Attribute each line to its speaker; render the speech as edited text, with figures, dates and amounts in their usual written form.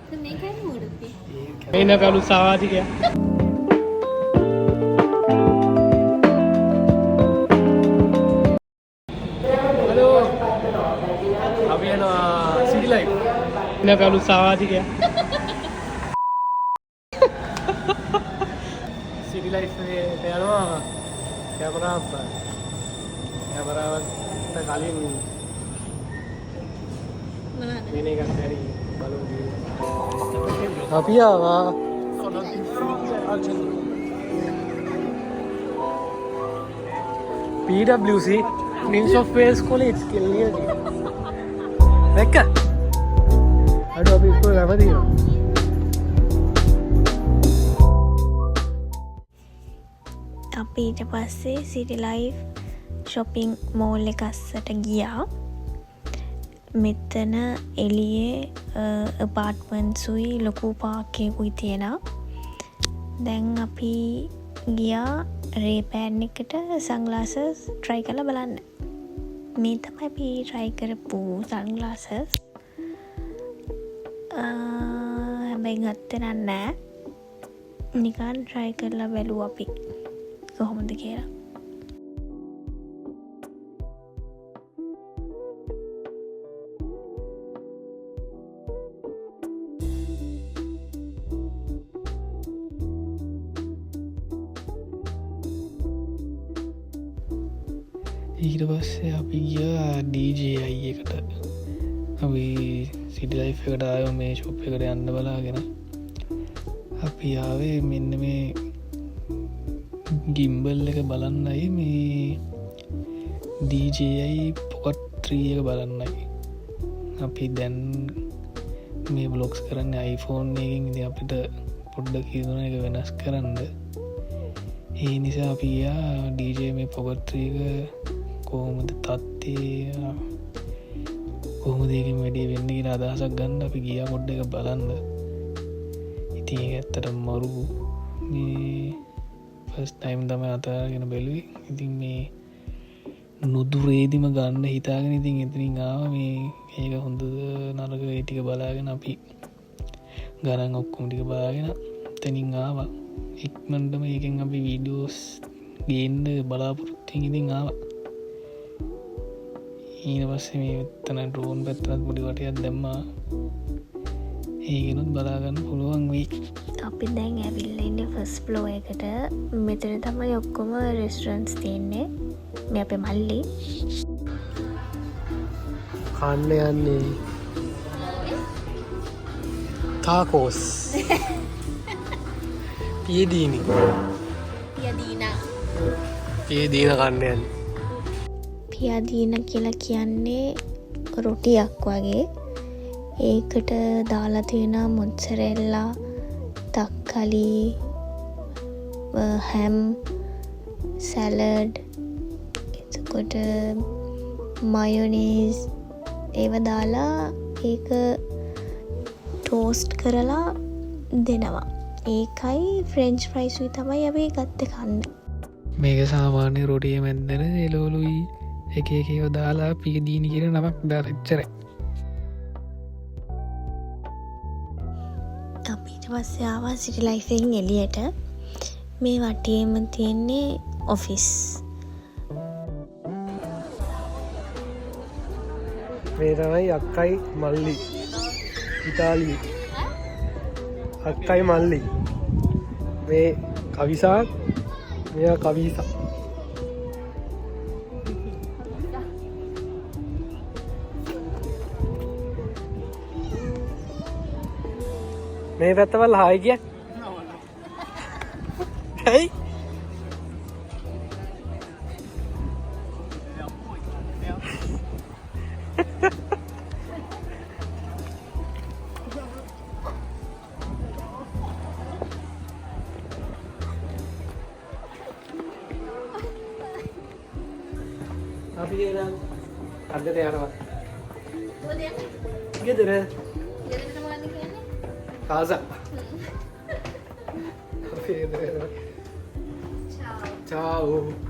Speaker 1: Ini kalau sawah sih ya. Halo. Abi ana city life. Ini kalau sawah sih ya. City life ni ano kamera apa? Kamera kita kali ini kan dari balon biru. Tapi ya Pak. PWC Prince of Wales College කෙල්ලිය දැක්ක අඩු අපි ඉස්සර ගම තියෙනවා
Speaker 2: අපි ඊට පස්සේ සිටි ලයිෆ් shopping mall එක අස්සට ගියා මෙතන එළියේ apartments උයි ලොකු පාක් එකකුයි තියෙනවා දැන් අපි ගියා රේපෑන් එකට සන්ග්ලාසස් try කරලා බලන්න මේ තමයි අපි try කරපු සන්ග්ලාසස් හැබැයි ගත්තේ නෑ නිකන් try කරලා බැලුවා අපි කොහොමද කියලා
Speaker 1: ඊට පස්සේ අපි ගියා DJI එකට අපි සිටි ලයිෆ් එකට ආයෝ මේ ෂොප් එකට යන්න බලාගෙන අපි ආවේ මෙන්න මේ ගිම්බල් එක බලන්නයි මේ DJI Pocket 3 එක බලන්නයි අපි දැන් මේ බ්ලොග්ස් කරන්නේ iPhone එකකින් ඉතින් අපිට පොඩ්ඩක් හිතුණා එක වෙනස් කරන්න ඒ නිසා අපි ගියා DJI මේ Pocket 3 එක කොහොමද තත්ත්වය කොහොමද ඒකෙන් වැඩේ වෙන්නේ කියලා අදහසක් ගන්න අපි ගියා පොඩ්ඩ එක බලන්න ඉතින් ඒක ඇත්තට මරු මේ ෆස්ට් ටයිම් තමයි අතගෙන බැලුවේ ඉතින් මේ නුදුරේදිම ගන්න හිතාගෙන ඉතින් එතනින් ආවා මේ ඒක හොඳ නරක ඒ ටික බලාගෙන අපි ගණන් ඔක්කොම ටික බලාගෙන එතනින් ආවා ඉක්මනටම ඒකෙන් අපි වීඩියෝස් ගේන්න බලාපොරොත්තුෙන් ඉතින් ආවා ඊට පස්සේ මේ එතන ඩ්‍රෝන් පැත්තට පොඩි වටයක් දැම්මා ඒකනොත් බලාගන්න පුළුවන් වෙයි
Speaker 2: අපි දැන් ඇවිල්ලා ඉන්නේ ෆස්ට් ෆ්ලෝර් එකට මෙතන තමයි ඔක්කොම රෙස්ටොරන්ට්ස් තියෙන්නේ මේ අපේ මල්ලි
Speaker 1: කන්න යන්නේ තාකෝස් පියදීනි පියදීන කන්න යන්නේ
Speaker 2: පියාදීන කියලා කියන්නේ රොටියක් වගේ ඒකට දාලා තියෙන මොත්සරෙල්ලා තක්කලි හැම් සැලඩ් එතකොට මයොනීස් ඒව දාලා ඒක ටෝස්ට් කරලා දෙනවා ඒකයි ෆ්‍රෙන්ච් ෆ්‍රයිස්ුයි තමයි අපි ගත්තේ කන්න
Speaker 1: මේක සාමාන්‍ය රොටිය මැද්දන එලෝලුයි එක එකව දාලා පියදීනි කියෙන නමක් දාරච්චර
Speaker 2: අපිට පස්සේ ආවා සිටි ලයිෆෙන් එලියට මේ වටේම තියෙන්නේ ඔෆිස්
Speaker 1: මේ තමයි අක්කයි මල්ලි ඉතාලී අක්කයි මල්ලි මේ කවිසාත් මෙයා කවීසා මේ පැත්තවල් හායි කිය ඇයි අපි අදට යනවා ගෙදර Casa. Ciao. Ciao.